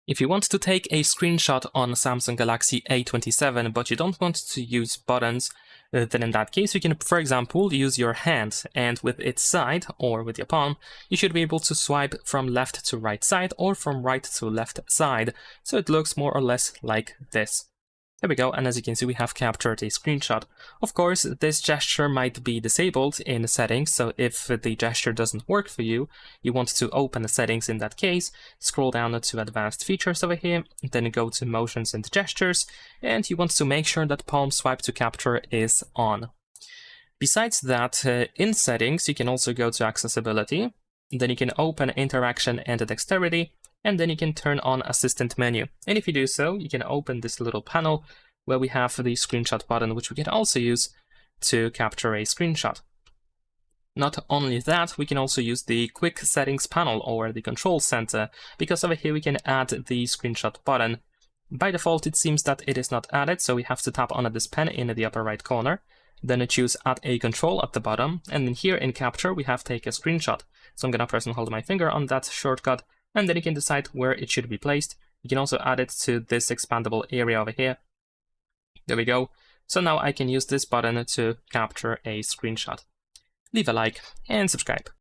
If you want to take a screenshot on Samsung Galaxy A27 but you don't want to use buttons, then in that case you can, for example, use your hand, and with its side, or with your palm, you should be able to swipe from left to right side or from right to left side, so it looks more or less like this. There we go, and as you can see we have captured a screenshot. Of course, this gesture might be disabled in settings, so if the gesture doesn't work for you, you want to open the settings in that case, scroll down to advanced features over here, then go to motions and gestures, and you want to make sure that palm swipe to capture is on. Besides that, in settings you can also go to accessibility, then you can open interaction and dexterity, and then you can turn on assistant menu. And if you do so, you can open this little panel where we have the screenshot button, which we can also use to capture a screenshot. Not only that, we can also use the quick settings panel or the control center, because over here we can add the screenshot button. By default, it seems that it is not added, so we have to tap on this pen in the upper right corner, then choose add a control at the bottom, and then here in capture we have take a screenshot. So I'm gonna press and hold my finger on that shortcut, and then you can decide where it should be placed. You can also add it to this expandable area over here. There we go. So now I can use this button to capture a screenshot. Leave a like and subscribe.